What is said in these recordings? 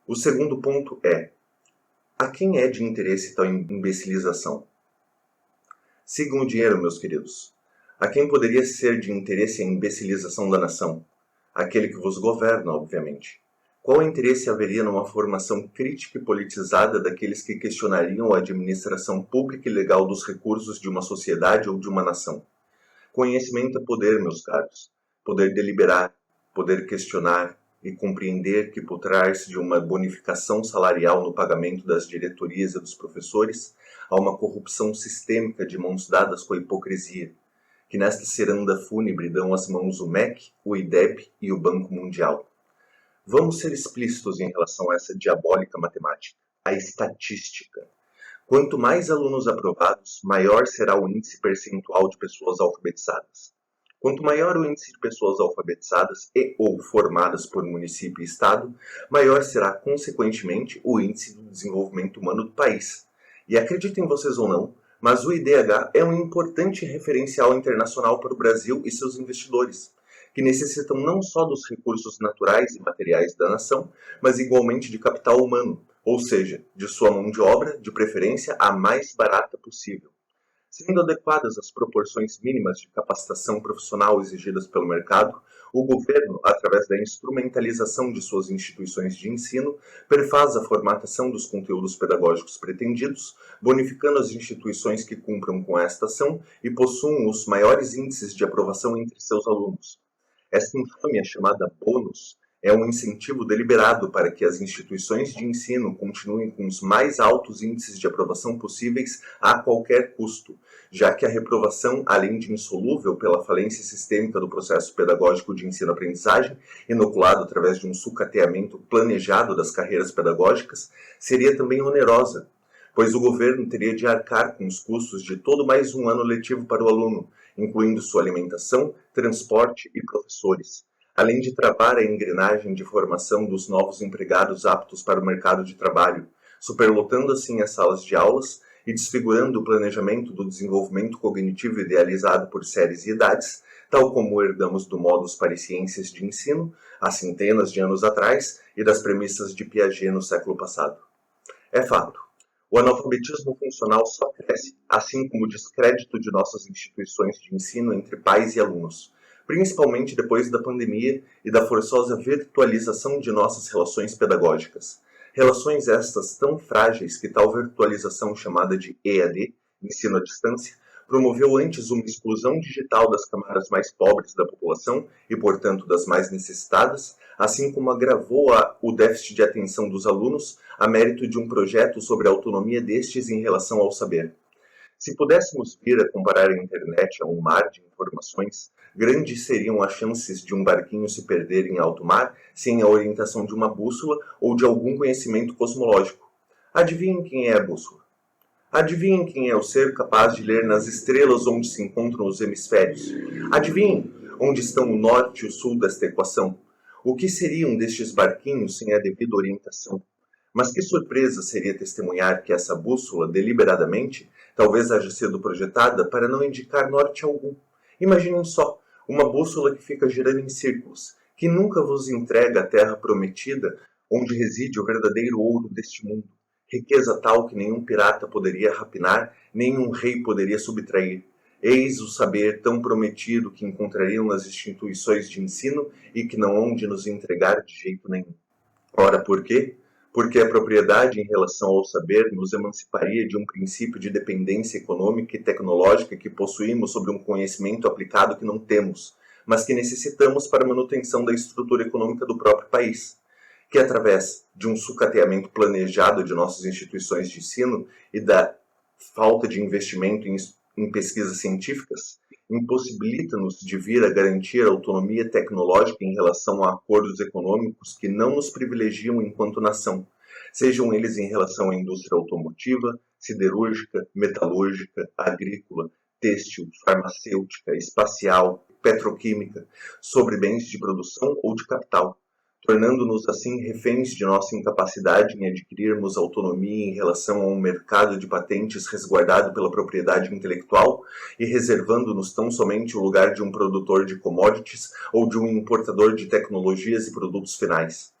O segundo ponto é: a quem é de interesse tal imbecilização? Sigam o dinheiro, meus queridos. A quem poderia ser de interesse a imbecilização da nação? Aquele que vos governa, obviamente. Qual interesse haveria numa formação crítica e politizada daqueles que questionariam a administração pública e legal dos recursos de uma sociedade ou de uma nação? Conhecimento é poder, meus caros. Poder deliberar, poder questionar e compreender que por trás de uma bonificação salarial no pagamento das diretorias e dos professores, há uma corrupção sistêmica de mãos dadas com a hipocrisia, que nesta ciranda fúnebre dão as mãos o MEC, o IDEB e o Banco Mundial. Vamos ser explícitos em relação a essa diabólica matemática, a estatística. Quanto mais alunos aprovados, maior será o índice percentual de pessoas alfabetizadas. Quanto maior o índice de pessoas alfabetizadas e ou formadas por município e estado, maior será, consequentemente, o índice do desenvolvimento humano do país. E acreditem vocês ou não, mas o IDH é um importante referencial internacional para o Brasil e seus investidores, que necessitam não só dos recursos naturais e materiais da nação, mas igualmente de capital humano, ou seja, de sua mão de obra, de preferência a mais barata possível. Sendo adequadas as proporções mínimas de capacitação profissional exigidas pelo mercado, o governo, através da instrumentalização de suas instituições de ensino, perfaz a formatação dos conteúdos pedagógicos pretendidos, bonificando as instituições que cumpram com esta ação e possuam os maiores índices de aprovação entre seus alunos. Esta infâmia chamada bônus é um incentivo deliberado para que as instituições de ensino continuem com os mais altos índices de aprovação possíveis a qualquer custo, já que a reprovação, além de insolúvel pela falência sistêmica do processo pedagógico de ensino-aprendizagem, inoculado através de um sucateamento planejado das carreiras pedagógicas, seria também onerosa, pois o governo teria de arcar com os custos de todo mais um ano letivo para o aluno, incluindo sua alimentação, transporte e professores, além de travar a engrenagem de formação dos novos empregados aptos para o mercado de trabalho, superlotando assim as salas de aulas e desfigurando o planejamento do desenvolvimento cognitivo idealizado por séries e idades, tal como herdamos do modus parisiensis de ensino, há centenas de anos atrás, e das premissas de Piaget no século passado. É fato. O analfabetismo funcional só cresce, assim como o descrédito de nossas instituições de ensino entre pais e alunos, principalmente depois da pandemia e da forçosa virtualização de nossas relações pedagógicas. Relações estas tão frágeis que tal virtualização chamada de EAD, ensino à distância, promoveu antes uma exclusão digital das camadas mais pobres da população e, portanto, das mais necessitadas, assim como agravou o déficit de atenção dos alunos a mérito de um projeto sobre a autonomia destes em relação ao saber. Se pudéssemos vir a comparar a internet a um mar de informações, grandes seriam as chances de um barquinho se perder em alto mar sem a orientação de uma bússola ou de algum conhecimento cosmológico. Adivinhem quem é a bússola? Adivinhem quem é o ser capaz de ler nas estrelas onde se encontram os hemisférios? Adivinhem onde estão o norte e o sul desta equação? O que seriam destes barquinhos sem a devida orientação? Mas que surpresa seria testemunhar que essa bússola, deliberadamente, talvez haja sido projetada para não indicar norte algum. Imaginem só, uma bússola que fica girando em círculos, que nunca vos entrega a terra prometida, onde reside o verdadeiro ouro deste mundo, riqueza tal que nenhum pirata poderia rapinar, nenhum rei poderia subtrair. Eis o saber tão prometido que encontrariam nas instituições de ensino e que não hão de nos entregar de jeito nenhum. Ora, por quê? Porque a propriedade em relação ao saber nos emanciparia de um princípio de dependência econômica e tecnológica que possuímos sobre um conhecimento aplicado que não temos, mas que necessitamos para a manutenção da estrutura econômica do próprio país, que através de um sucateamento planejado de nossas instituições de ensino e da falta de investimento em pesquisas científicas, impossibilita-nos de vir a garantir autonomia tecnológica em relação a acordos econômicos que não nos privilegiam enquanto nação, sejam eles em relação à indústria automotiva, siderúrgica, metalúrgica, agrícola, têxtil, farmacêutica, espacial, petroquímica, sobre bens de produção ou de capital, tornando-nos assim reféns de nossa incapacidade em adquirirmos autonomia em relação a um mercado de patentes resguardado pela propriedade intelectual e reservando-nos tão somente o lugar de um produtor de commodities ou de um importador de tecnologias e produtos finais.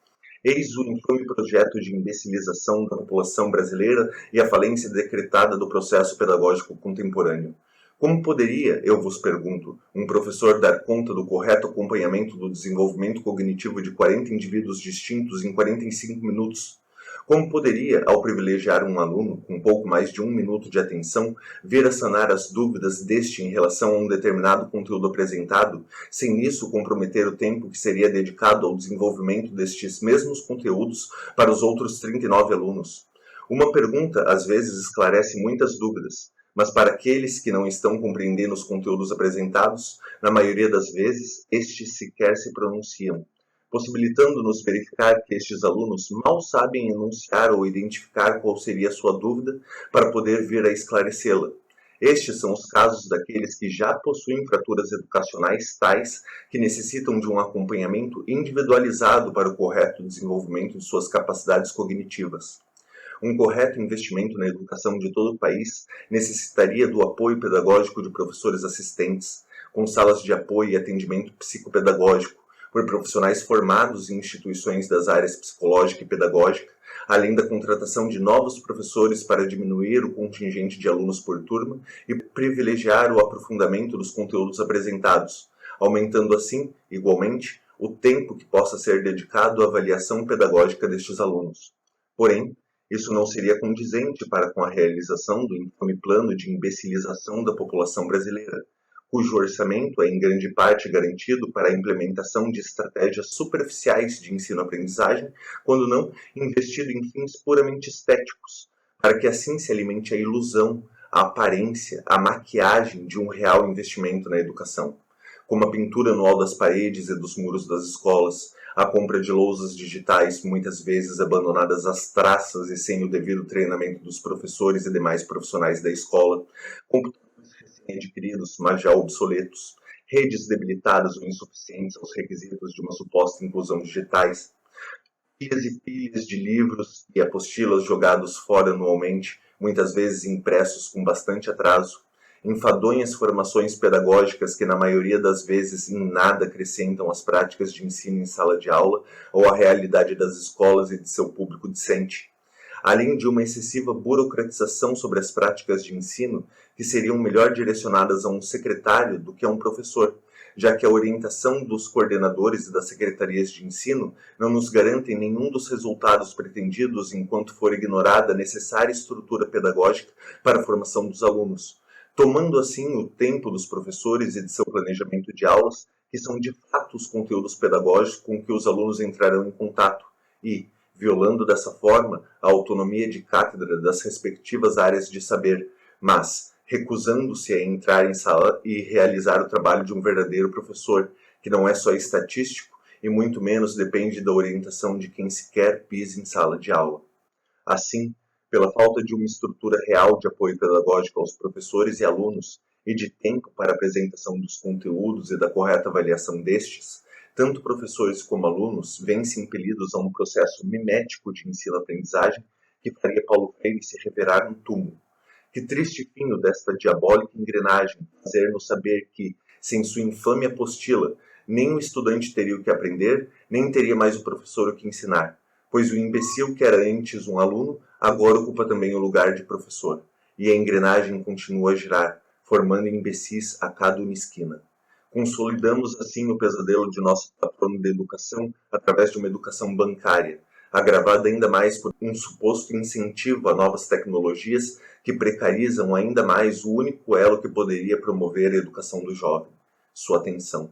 Eis o infame projeto de imbecilização da população brasileira e a falência decretada do processo pedagógico contemporâneo. Como poderia, eu vos pergunto, um professor dar conta do correto acompanhamento do desenvolvimento cognitivo de 40 indivíduos distintos em 45 minutos? Como poderia, ao privilegiar um aluno com pouco mais de 1 minuto de atenção, vir a sanar as dúvidas deste em relação a um determinado conteúdo apresentado, sem nisso comprometer o tempo que seria dedicado ao desenvolvimento destes mesmos conteúdos para os outros 39 alunos? Uma pergunta, às vezes, esclarece muitas dúvidas, mas para aqueles que não estão compreendendo os conteúdos apresentados, na maioria das vezes, estes sequer se pronunciam, possibilitando-nos verificar que estes alunos mal sabem enunciar ou identificar qual seria a sua dúvida para poder vir a esclarecê-la. Estes são os casos daqueles que já possuem fraturas educacionais tais que necessitam de um acompanhamento individualizado para o correto desenvolvimento de suas capacidades cognitivas. Um correto investimento na educação de todo o país necessitaria do apoio pedagógico de professores assistentes, com salas de apoio e atendimento psicopedagógico, por profissionais formados em instituições das áreas psicológica e pedagógica, além da contratação de novos professores para diminuir o contingente de alunos por turma e privilegiar o aprofundamento dos conteúdos apresentados, aumentando assim, igualmente, o tempo que possa ser dedicado à avaliação pedagógica destes alunos. Porém, isso não seria condizente para com a realização do infame plano de imbecilização da população brasileira, cujo orçamento é em grande parte garantido para a implementação de estratégias superficiais de ensino-aprendizagem, quando não investido em fins puramente estéticos, para que assim se alimente a ilusão, a aparência, a maquiagem de um real investimento na educação, como a pintura anual das paredes e dos muros das escolas, a compra de lousas digitais, muitas vezes abandonadas às traças e sem o devido treinamento dos professores e demais profissionais da escola, computadores recém-adquiridos, mas já obsoletos, redes debilitadas ou insuficientes aos requisitos de uma suposta inclusão digitais, pilhas e pilhas de livros e apostilas jogados fora anualmente, muitas vezes impressos com bastante atraso, enfadonhas formações pedagógicas que na maioria das vezes em nada acrescentam as práticas de ensino em sala de aula ou a realidade das escolas e de seu público discente, além de uma excessiva burocratização sobre as práticas de ensino que seriam melhor direcionadas a um secretário do que a um professor, já que a orientação dos coordenadores e das secretarias de ensino não nos garantem nenhum dos resultados pretendidos enquanto for ignorada a necessária estrutura pedagógica para a formação dos alunos, tomando assim o tempo dos professores e de seu planejamento de aulas, que são de fato os conteúdos pedagógicos com que os alunos entrarão em contato, e, violando dessa forma a autonomia de cátedra das respectivas áreas de saber, mas recusando-se a entrar em sala e realizar o trabalho de um verdadeiro professor, que não é só estatístico e muito menos depende da orientação de quem sequer pisa em sala de aula. Assim, pela falta de uma estrutura real de apoio pedagógico aos professores e alunos e de tempo para a apresentação dos conteúdos e da correta avaliação destes, tanto professores como alunos vêm-se impelidos a um processo mimético de ensino-aprendizagem que faria Paulo Freire se revelar no túmulo. Que triste fim o desta diabólica engrenagem fazer-nos saber que, sem sua infame apostila, nem o estudante teria o que aprender, nem teria mais o professor o que ensinar, pois o imbecil que era antes um aluno, agora ocupa também o lugar de professor, e a engrenagem continua a girar, formando imbecis a cada uma esquina. Consolidamos assim o pesadelo de nosso patrono da educação através de uma educação bancária, agravada ainda mais por um suposto incentivo a novas tecnologias que precarizam ainda mais o único elo que poderia promover a educação do jovem, sua atenção.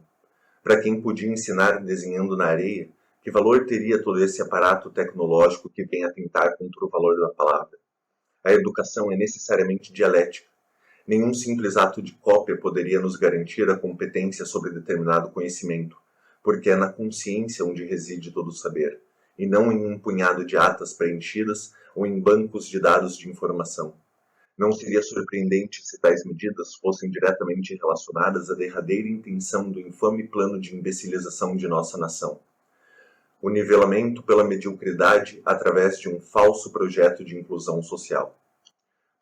Para quem podia ensinar desenhando na areia, que valor teria todo esse aparato tecnológico que vem atentar contra o valor da palavra? A educação é necessariamente dialética. Nenhum simples ato de cópia poderia nos garantir a competência sobre determinado conhecimento, porque é na consciência onde reside todo o saber, e não em um punhado de atas preenchidas ou em bancos de dados de informação. Não seria surpreendente se tais medidas fossem diretamente relacionadas à derradeira intenção do infame plano de imbecilização de nossa nação. O nivelamento pela mediocridade através de um falso projeto de inclusão social.